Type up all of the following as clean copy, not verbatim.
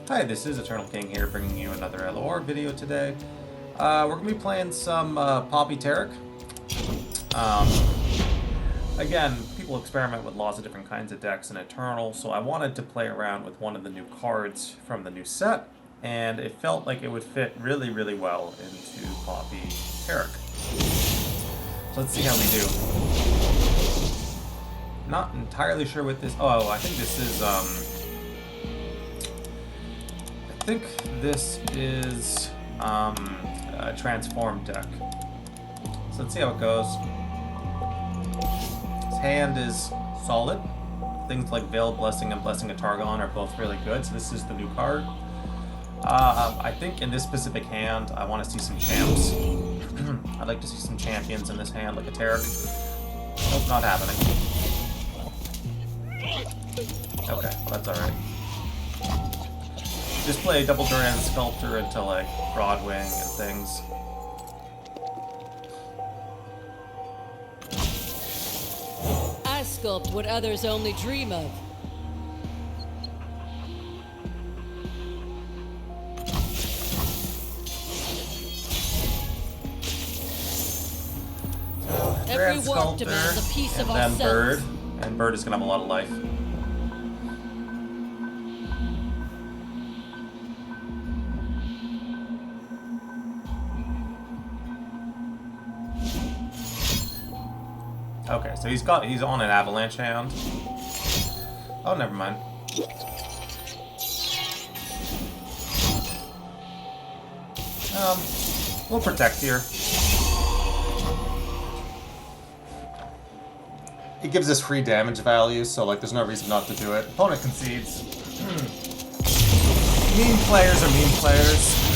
Hi, this is Eternal King here, bringing you another LOR video today. We're going to be playing some Poppy Taric. Again, people experiment with lots of different kinds of decks in Eternal, so I wanted to play around with one of the new cards from the new set, and it felt like it would fit really, really well into Poppy Taric. So let's see how we do. Not entirely sure what this... Oh, I think this is... I think this is a transform deck. So let's see how it goes. His hand is solid. Things like Veiled Blessing and Blessing of Targon are both really good, so this is the new card. I think in this specific hand, I want to see some champs. I'd like to see some champions in this hand, like a Taric. Nope, not happening. Okay, well that's alright. Just play Double Duran Sculptor into like Broadwing and things. I sculpt what others only dream of. Every warp demands a piece of ourselves. And then Bird. And Bird is going to have a lot of life. Okay, so he's on an avalanche hand. Oh, never mind. We'll protect here. It gives us free damage value, so like there's no reason not to do it. Opponent concedes. Mean players are mean players.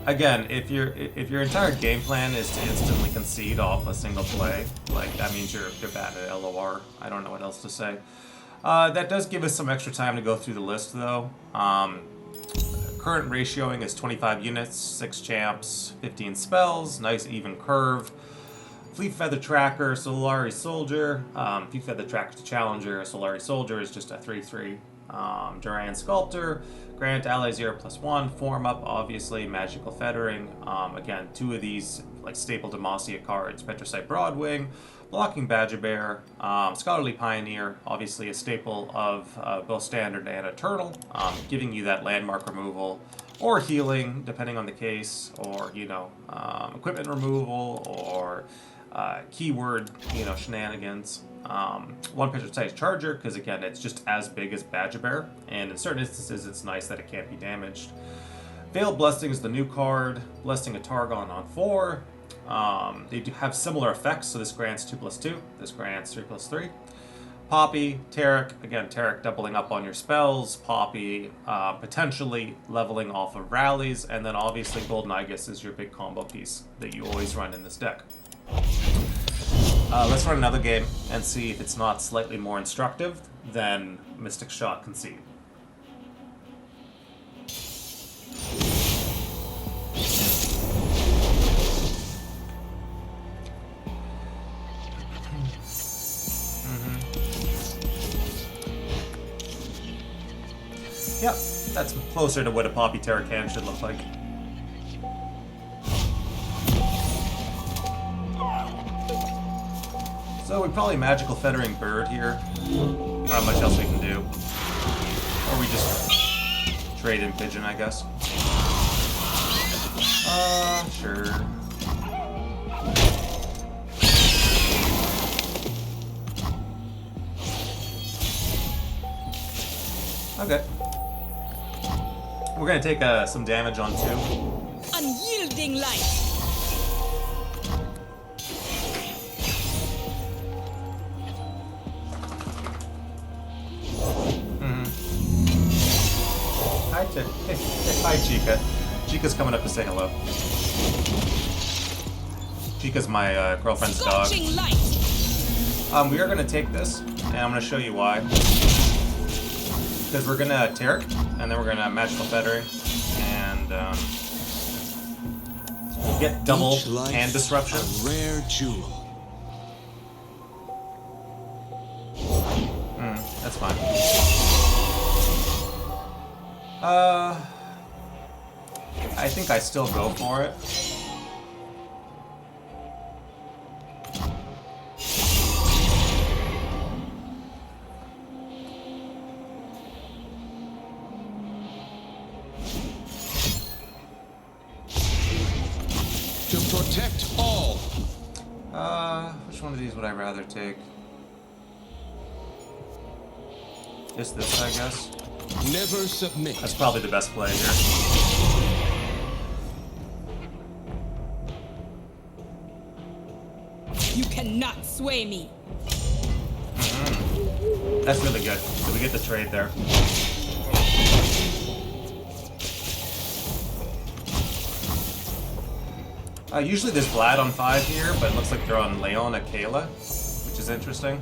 Again, if your entire game plan is to instantly concede off a single play, like that means you're bad at LOR. I don't know what else to say. That does give us some extra time to go through the list, though. Current ratioing is 25 units, 6 champs, 15 spells, nice even curve. Fleet Feather Tracker, Solari Soldier, Fleet Feather Tracker to Challenger, Solari Soldier is just a 3/3. Duran Sculptor, grant ally 0+1, form up, obviously, Magical Fettering. Again, two of these like staple Demacia cards, Petricite Broadwing, blocking Badger Bear, Scholarly Pioneer, obviously a staple of both Standard and Eternal, giving you that landmark removal, or healing, depending on the case, or, you know, equipment removal, or keyword, you know, shenanigans. One Petricite Charger, because again, it's just as big as Badger Bear, and in certain instances, it's nice that it can't be damaged. Veiled Blessing is the new card, Blessing of Targon on 4. They do have similar effects, so this grants 2+2, this grants 3+3. Poppy, Taric, again, Taric doubling up on your spells, Poppy potentially leveling off of rallies, and then obviously Golden Aegis is your big combo piece that you always run in this deck. Let's run another game and see if it's not slightly more instructive than Mystic Shot Concede. Yep, that's closer to what a Poppy Taric hand should look like. So we probably Magical Fettering Bird here. We don't have much else we can do. Or we just trade in Pigeon, I guess. Sure. Okay. We're gonna take some damage on 2. Unyielding light. Hi, Chica. Chica's coming up to say hello. Chica's my girlfriend's dog. We are going to take this, and I'm going to show you why. Because we're going to Taric, and then we're going to Magical Fettering, and get double hand disruption. A rare jewel. That's fine. I think I still go for it. To protect all. Which one of these would I rather take? Just this, I guess. Never submit. That's probably the best play here. You cannot sway me. That's really good. So we get the trade there. Usually there's Vlad on 5 here, but it looks like they're on Leona Kayla, which is interesting.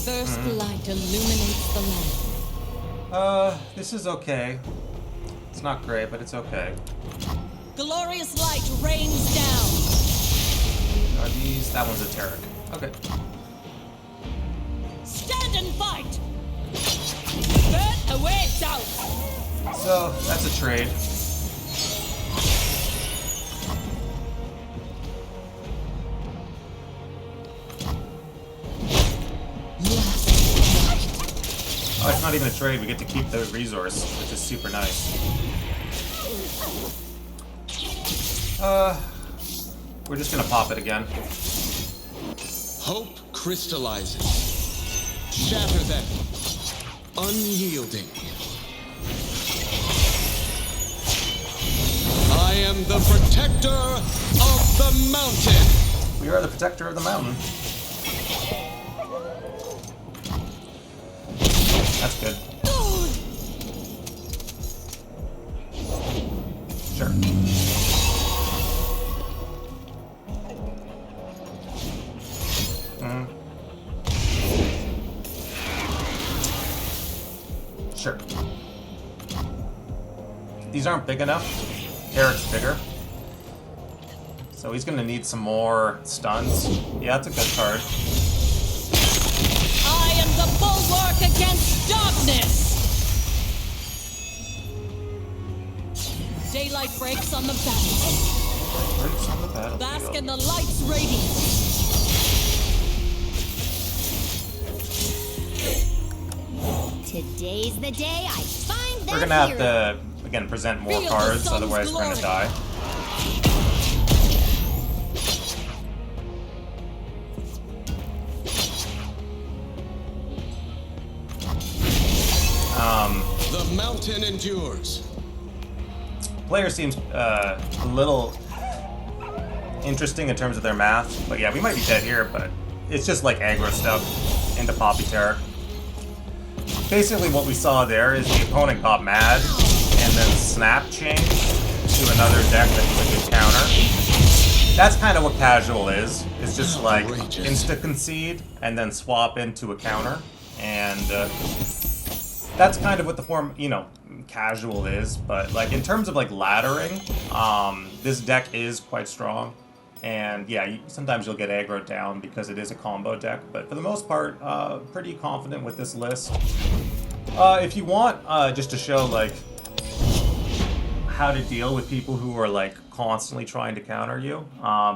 First light illuminates the land. This is okay. It's not great, but it's okay. Glorious light rains down. Are these? That one's a Taric. Okay. Stand and fight. Burn away doubt. So, that's a trade. Oh, it's not even a trade. We get to keep the resource, which is super nice. We're just gonna pop it again. Hope crystallizes. Shatter them. Unyielding. I am the protector of the mountain. We are the protector of the mountain. That's good. Sure. Sure. These aren't big enough. Taric's bigger. So he's gonna need some more stuns. Yeah, that's a good card. I am the bulwark against darkness. Daylight breaks on the battlefield. Breaks on the battlefield. Bask in the light's radiance. Today's the day I find that We're gonna have hero. to, again, present more Feel the cards, sun's otherwise we're gonna glory. die. The mountain endures. Player seems a little interesting in terms of their math, but yeah, we might be dead here, but it's just like aggro stuff into Poppy Taric. Basically what we saw there is the opponent got mad and then snap changed to another deck that was a good counter. That's kind of what casual is. It's just like Outrageous. insta-concede and then swap into a counter. And that's kind of what the form, you know, casual is. But like in terms of like laddering, this deck is quite strong. And yeah, sometimes you'll get aggro down because it is a combo deck. But for the most part, pretty confident with this list. If you want just to show like how to deal with people who are like constantly trying to counter you,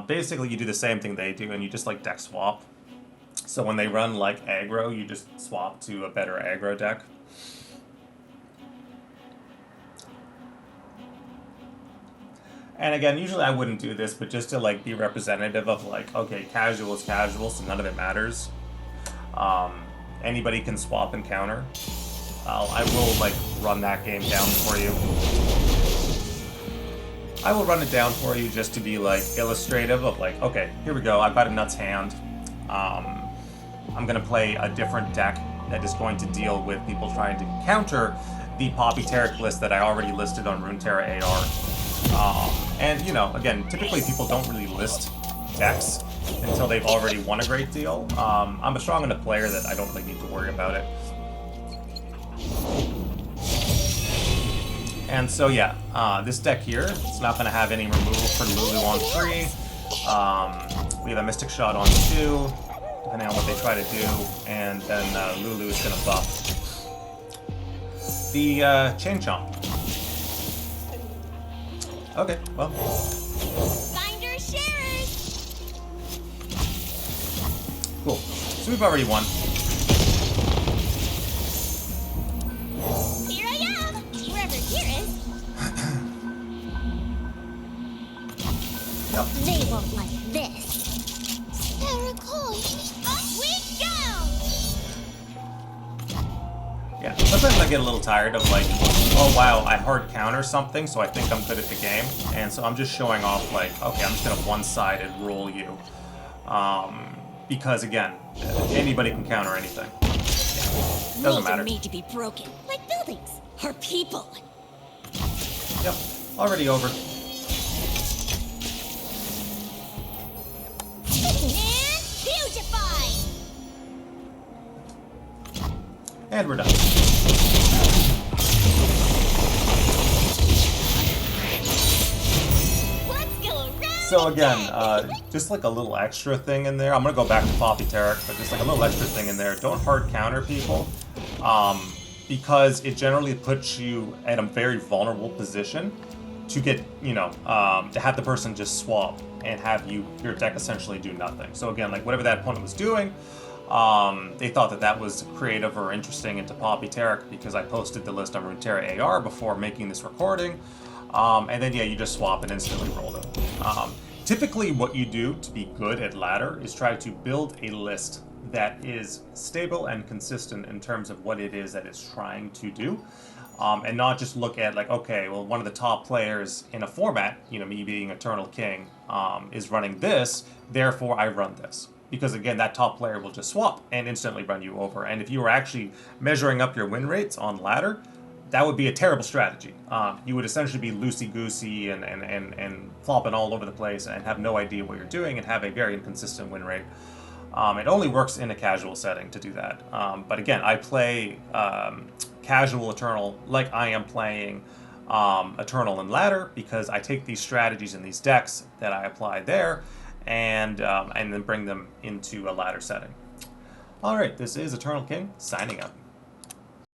basically you do the same thing they do and you just like deck swap. So when they run like aggro, you just swap to a better aggro deck. And again, usually I wouldn't do this, but just to like be representative of like, okay, casual is casual, so none of it matters. Anybody can swap and counter. I will like run that game down for you. I will run it down for you just to be like illustrative of like, okay, here we go, I've got a nuts hand. I'm gonna play a different deck that is going to deal with people trying to counter the Poppy Taric list that I already listed on Runeterra AR. And you know, again, typically people don't really list decks until they've already won a great deal. I'm a strong enough player that I don't really need to worry about it. And so yeah, this deck here, it's not going to have any removal for Lulu on 3. We have a Mystic Shot on 2, depending on what they try to do, and then Lulu is going to buff. The Chain Chomp. Okay, well. Finder sharers. Cool. So we've already won. Here I am. Wherever here is. Yep. They won't like this. Taric, up we go. Yeah. Sometimes I get a little tired of like, oh wow, I hard counter something, so I think I'm good at the game, and so I'm just showing off like, okay, I'm just gonna one-sided roll you, because again, anybody can counter anything. Yeah. Doesn't Rules matter. are made to be broken. Like buildings. Her people. Yep. Already over. And beautify. And we're done. Let's go around. So again, just like a little extra thing in there. I'm gonna go back to Poppy Taric, but just like a little extra thing in there. Don't hard counter people, because it generally puts you at a very vulnerable position to get, you know, to have the person just swap and have your deck essentially do nothing. So again, like whatever that opponent was doing, they thought that that was creative or interesting into Poppy Taric because I posted the list on Runeterra AR before making this recording. And then, yeah, you just swap and instantly roll them. Typically, what you do to be good at ladder is try to build a list that is stable and consistent in terms of what it is that it's trying to do. And not just look at like, okay, well, one of the top players in a format, you know, me being Eternal King, is running this, therefore I run this. Because again, that top player will just swap and instantly run you over. And if you were actually measuring up your win rates on ladder, that would be a terrible strategy. You would essentially be loosey-goosey and flopping all over the place and have no idea what you're doing and have a very inconsistent win rate. It only works in a casual setting to do that. But again, I play casual Eternal like I am playing Eternal and Ladder because I take these strategies and these decks that I apply there and then bring them into a ladder setting. All right, this is Eternal King signing up.